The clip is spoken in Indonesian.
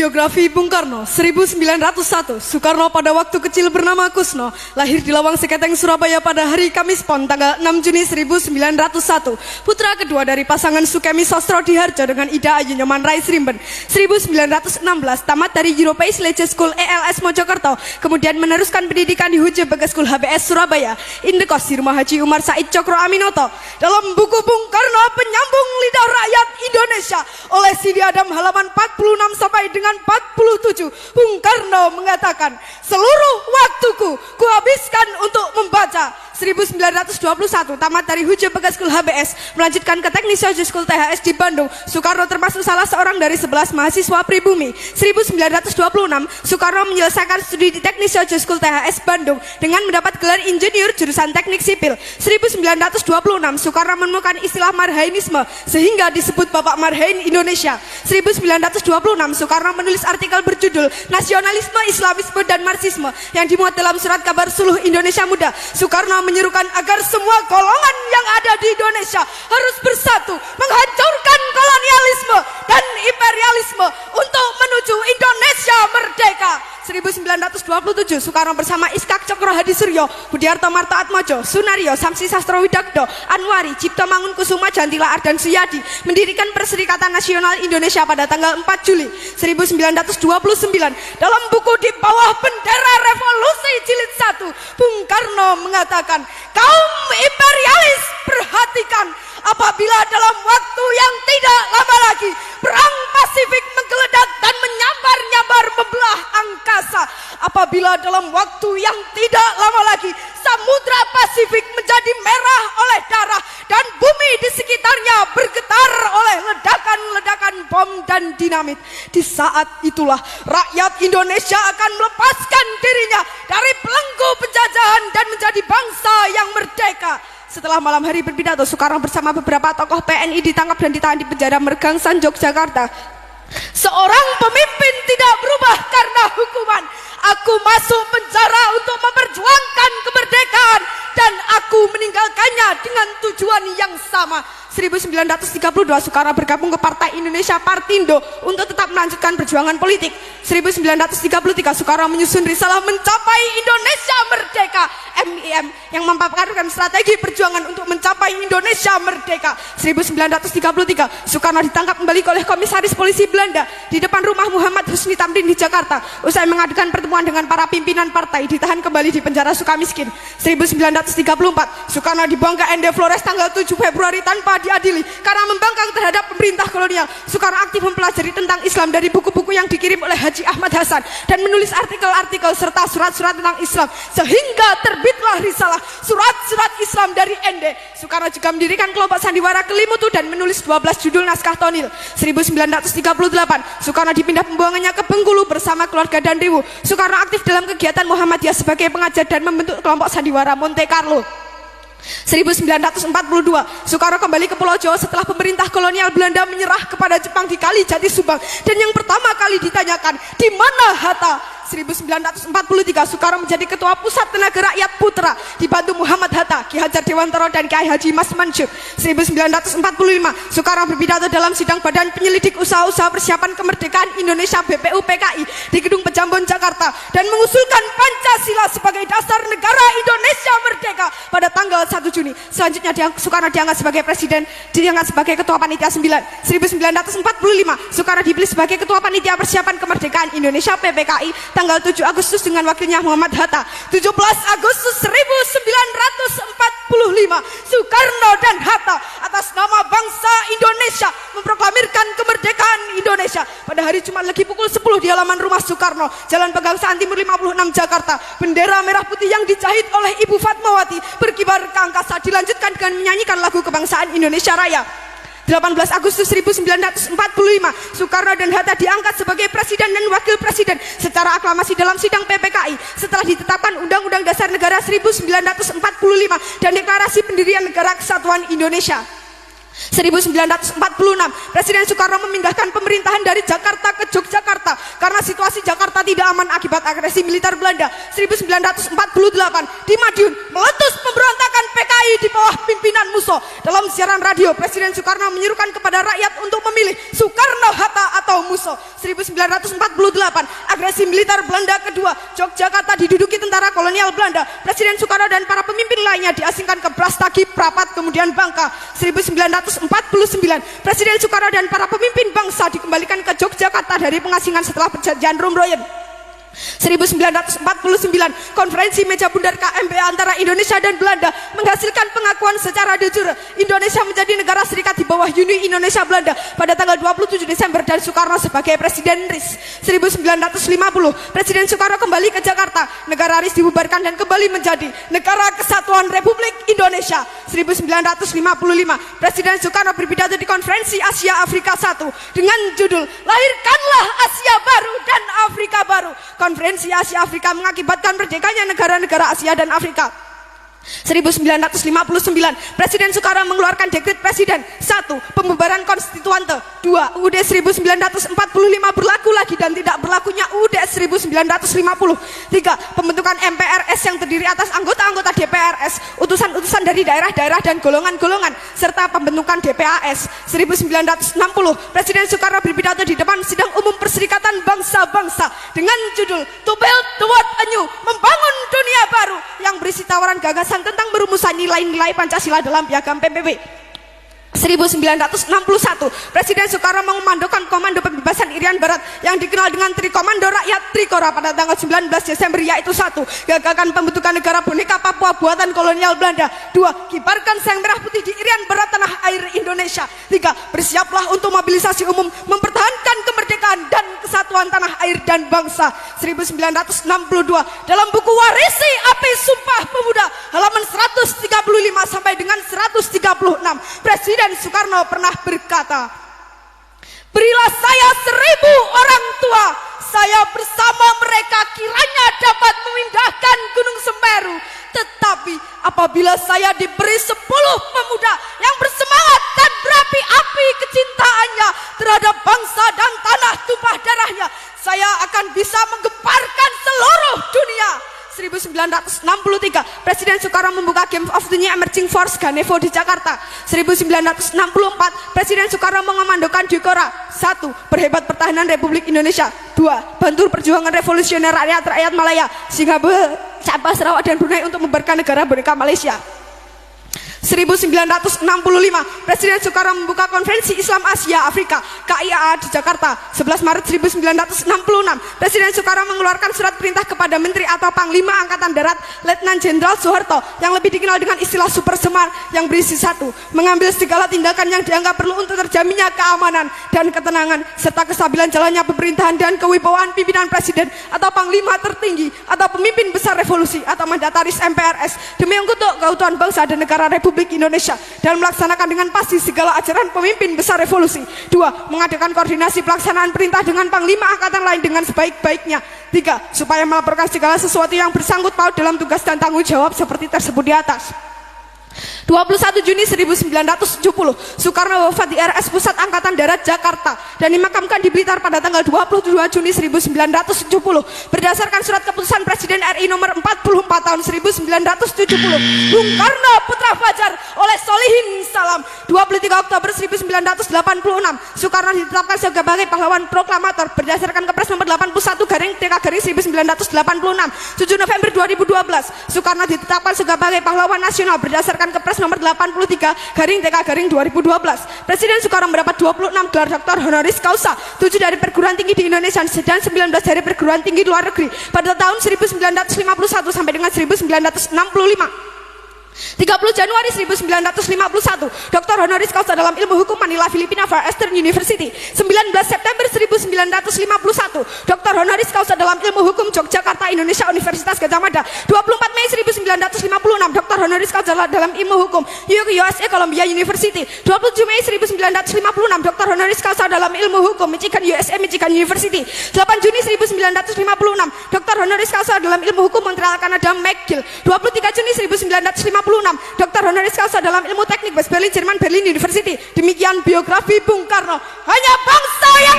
Biografi Bung Karno 1901. Soekarno pada waktu kecil bernama Kusno, lahir di Lawang Seketeng, Surabaya pada hari Kamis Pon tanggal 6 Juni 1901. Putra kedua dari pasangan Sukemi Sostro Diharjo dengan Ida Ayu Nyoman Rais Rimben. 1916 tamat dari European Legion School ELS Mojokerto, kemudian meneruskan pendidikan di Hujo Bagas School HBS Surabaya. Indekos di rumah Haji Umar Said Cokro Aminoto. Dalam buku Bung Karno Penyambung Lidah Rakyat Indonesia oleh Sidi Adam halaman 46 sampai dengan 47, Bung Karno mengatakan, seluruh waktuku kuhabiskan untuk membaca. 1921 tamat dari Hujo Bagas School HBS, melanjutkan ke Teknik Sojo School THS di Bandung. Soekarno termasuk salah seorang dari 11 mahasiswa pribumi. 1926 Soekarno menyelesaikan studi di Teknik Sojo School THS Bandung dengan mendapat gelar insinyur jurusan Teknik Sipil. 1926 Soekarno menemukan istilah Marhainisme sehingga disebut Bapak Marhain Indonesia. 1926 Soekarno menulis artikel berjudul Nasionalisme, Islamisme, dan Marxisme yang dimuat dalam surat kabar Suluh Indonesia Muda. Soekarno menyerukan agar semua golongan yang ada di Indonesia harus bersatu menghancurkan kolonialisme dan imperialisme untuk menuju Indonesia merdeka. 1927 Soekarno bersama Iskak Cokro Hadi Suryo, Budiarto Marto Atmojo, Sunario, Samsi Sastro Widakdo, Anwari, Cipto Mangunkusuma, Jantila Ardan Suyadi mendirikan Perserikatan Nasional Indonesia pada tanggal 4 Juli 1929. Dalam buku Di Bawah Bendera Revolusi Jilid 1, Bung Karno mengatakan, kaum imperialis perhatikan, apabila dalam waktu yang tidak lama lagi perang Pasifik menggeledak dan menyambar-nyambar membelah angkasa, apabila dalam waktu yang tidak lama lagi Samudra Pasifik menjadi merah oleh darah dan bumi di sekitarnya bergetar oleh ledakan-ledakan bom dan dinamit, di saat itulah rakyat Indonesia akan melepaskan dirinya dari belenggu penjajahan dan menjadi bangsa yang merdeka. Setelah malam hari berpidato, Soekarno bersama beberapa tokoh PNI ditangkap dan ditahan di penjara Mergangsan, Yogyakarta. Seorang pemimpin tidak berubah karena hukuman. Aku masuk penjara untuk memperjuangkan kemerdekaan dan aku meninggalkannya dengan tujuan yang sama. 1932 Soekarno bergabung ke Partai Indonesia Partindo untuk tetap melanjutkan perjuangan politik. 1933 Soekarno menyusun risalah Mencapai Indonesia Merdeka (MIM) yang memaparkan strategi perjuangan untuk mencapai Indonesia merdeka. 1933 Soekarno ditangkap kembali oleh komisaris polisi Belanda di depan rumah Muhammad Husni Tamrin di Jakarta. Usai mengadukan pertemuan dengan para pimpinan partai, ditahan kembali di penjara Sukamiskin. 1934 Soekarno dibuang ke ND Flores tanggal 7 Februari tanpa diadili karena membangkang terhadap pemerintah kolonial. Soekarno aktif mempelajari tentang Islam dari buku-buku yang dikirim oleh Haji Ahmad Hasan dan menulis artikel-artikel serta surat-surat tentang Islam sehingga terbitlah risalah Surat-surat Islam dari ND. Soekarno juga mendirikan kelompok sandiwara Kelimutu dan menulis 12 judul naskah tonil. 1938 Soekarno dipindah pembuangannya ke Bengkulu bersama keluarga dan Dewu. Soekarno aktif dalam kegiatan Muhammadiyah sebagai pengajar dan membentuk kelompok sandiwara Monte Carlo. 1942 Soekarno kembali ke Pulau Jawa setelah pemerintah kolonial Belanda menyerah kepada Jepang di Kali Jati Subang, dan yang pertama kali ditanyakan, di mana Hatta? 1943 Soekarno menjadi ketua Pusat Tenaga Rakyat Putra dibantu Muhammad Hatta, Ki Hajar Dewantara, dan Kiai Haji Mas Mansur. 1945 Soekarno berpidato dalam sidang Badan Penyelidik Usaha-usaha Persiapan Kemerdekaan Indonesia BPUPKI di Gedung Pejambon Jakarta dan mengusulkan Pancasila sebagai dasar negara Indonesia merdeka pada tanggal 1 Juni. Selanjutnya Soekarno diangkat sebagai presiden, diangkat sebagai ketua panitia 9. 1945 Soekarno dipilih sebagai ketua panitia persiapan kemerdekaan Indonesia PPKI tanggal 7 Agustus dengan wakilnya Muhammad Hatta. 17 Agustus 1945 Soekarno dan Hatta atas nama bangsa Indonesia memproklamirkan kemerdekaan Indonesia. Pada hari Jumat Legi pukul 10 di halaman rumah Soekarno, Jalan Pegangsaan Timur 56 Jakarta, bendera merah putih yang dijahit oleh Ibu Fatmawati berkibar ke angkasa, dilanjutkan dengan menyanyikan lagu kebangsaan Indonesia Raya. 18 Agustus 1945 Soekarno dan Hatta diangkat sebagai presiden dan wakil presiden secara aklamasi dalam sidang PPKI setelah ditetapkan Undang-Undang Dasar Negara 1945 dan Deklarasi Pendirian Negara Kesatuan Indonesia. 1946 Presiden Soekarno memindahkan pemerintahan dari Jakarta ke Yogyakarta karena situasi Jakarta tidak aman akibat agresi militer Belanda. 1948 di Madiun meletus pemberontakan PKI di bawah pimpinan pimpinan musuh. Dalam siaran radio, Presiden Soekarno menyuruhkan kepada rakyat untuk memilih Soekarno-Hatta atau musuh. 1948, agresi militer Belanda kedua, Yogyakarta diduduki tentara kolonial Belanda. Presiden Soekarno dan para pemimpin lainnya diasingkan ke Brastagi, Prapat, kemudian Bangka. 1949, Presiden Soekarno dan para pemimpin bangsa dikembalikan ke Yogyakarta dari pengasingan setelah perjanjian Rumroyen. 1949, konferensi meja bundar KMP antara Indonesia dan Belanda menghasilkan pengakuan secara de jure Indonesia menjadi negara serikat di bawah Uni Indonesia Belanda pada tanggal 27 Desember dan Soekarno sebagai Presiden RIS. 1950, Presiden Soekarno kembali ke Jakarta, negara RIS dibubarkan dan kembali menjadi Negara Kesatuan Republik Indonesia. 1955, Presiden Soekarno berpidato di konferensi Asia Afrika I dengan judul Lahirkanlah Asia Baru dan Afrika Baru. Konferensi Asia Afrika mengakibatkan merdekanya negara-negara Asia dan Afrika. 1959, Presiden Soekarno mengeluarkan dekret Presiden 1. Pembubaran konstituante. 2. UUD 1945 berlaku lagi dan tidak berlakunya UUD 1950. 3. Pembentukan MPRS yang terdiri atas anggota-anggota DPRS, utusan-utusan dari daerah-daerah dan golongan-golongan, serta pembentukan DPAS. 1960, Presiden Soekarno berpidato di depan Sidang Umum Perserikatan Bangsa-Bangsa dengan judul To Build the World Anew, membangun dunia baru, yang berisi tawaran gagasan tentang merumusan nilai-nilai Pancasila dalam piagam PBB. 1961, Presiden Soekarno mengomandokan Komando Pembebasan Irian Barat yang dikenal dengan Trikomando Rakyat Trikora pada tanggal 19 Desember, yaitu 1. Gagakan pembentukan negara boneka Papua buatan kolonial Belanda. 2. Kibarkan sang merah putih di Irian Barat tanah air Indonesia. 3. Bersiaplah untuk mobilisasi umum mempertahankan kemerdekaan dan kesatuan tanah air dan bangsa. 1962, dalam buku Warisi Api Sumpah Pemuda halaman 135 sampai dengan 136, Presiden Soekarno pernah berkata, berilah saya 1000 orang tua, saya bersama mereka kiranya dapat memindahkan Gunung Semeru. Tetapi apabila saya diberi 10 pemuda yang bersemangat dan berapi-api kecintaannya terhadap bangsa dan tanah tumpah darahnya, saya akan bisa menggemparkan seluruh dunia. 1963, Presiden Soekarno membuka Game of the New Emerging Force Ganevo di Jakarta. 1964, Presiden Soekarno mengomandokan Dikora. 1. Perhebat pertahanan Republik Indonesia. 2. Bantu perjuangan revolusioner rakyat Malaya, Singapura, Sabah, Sarawak, dan Brunei untuk membubarkan negara boneka Malaysia. 1965, Presiden Soekarno membuka Konferensi Islam Asia Afrika KIAA di Jakarta. 11 Maret 1966, Presiden Soekarno mengeluarkan surat perintah kepada Menteri atau Panglima Angkatan Darat Letnan Jenderal Soeharto yang lebih dikenal dengan istilah Super Semar, yang berisi 1. Mengambil segala tindakan yang dianggap perlu untuk terjaminnya keamanan dan ketenangan serta kestabilan jalannya pemerintahan dan kewibawaan pimpinan Presiden atau Panglima tertinggi atau pemimpin besar revolusi atau mandataris MPRS demi untuk keutuhan bangsa dan negara Republik Indonesia dan melaksanakan dengan pasti segala ajaran pemimpin besar revolusi. 2. Mengadakan koordinasi pelaksanaan perintah dengan Panglima Angkatan lain dengan sebaik-baiknya. 3. Supaya melaporkan segala sesuatu yang bersangkut paut dalam tugas dan tanggung jawab seperti tersebut di atas. 21 Juni 1970, Soekarno wafat di RS Pusat Angkatan Darat Jakarta dan dimakamkan di Blitar pada tanggal 22 Juni 1970 berdasarkan surat keputusan Presiden RI nomor 44 tahun 1970. Bung Karno Putra Fajar oleh Solihin Salam. 23 Oktober 1986, Soekarno ditetapkan sebagai pahlawan proklamator berdasarkan Kepres nomor 81/TK/1986. 7 November 2012, Soekarno ditetapkan sebagai pahlawan nasional berdasarkan Kepres nomor 83/TK/2012. Presiden Soekarno mendapat 26 gelar doktor honoris causa, 7 dari perguruan tinggi di Indonesia dan 19 dari perguruan tinggi luar negeri pada tahun 1951 sampai dengan 1965. 30 Januari 1951, Dr. honoris causa dalam ilmu hukum Manila, Filipina, Far Eastern University. 19 September 1951, Dr. honoris causa dalam ilmu hukum Yogyakarta, Indonesia, Universitas Gadjah Mada. 24 Mei 1956, Dr. honoris causa dalam ilmu hukum USA, Columbia University. 27 Mei 1956, Dr. honoris causa dalam ilmu hukum Michigan, USA, Michigan University. 8 Juni 1956, Dr. honoris causa dalam ilmu hukum Montreal, Kanada, McGill. 23 Juni 1956, Dr. honoris causa dalam ilmu teknik West Berlin, Jerman, Berlin University. Demikian biografi Bung Karno. Hanya bangsa yang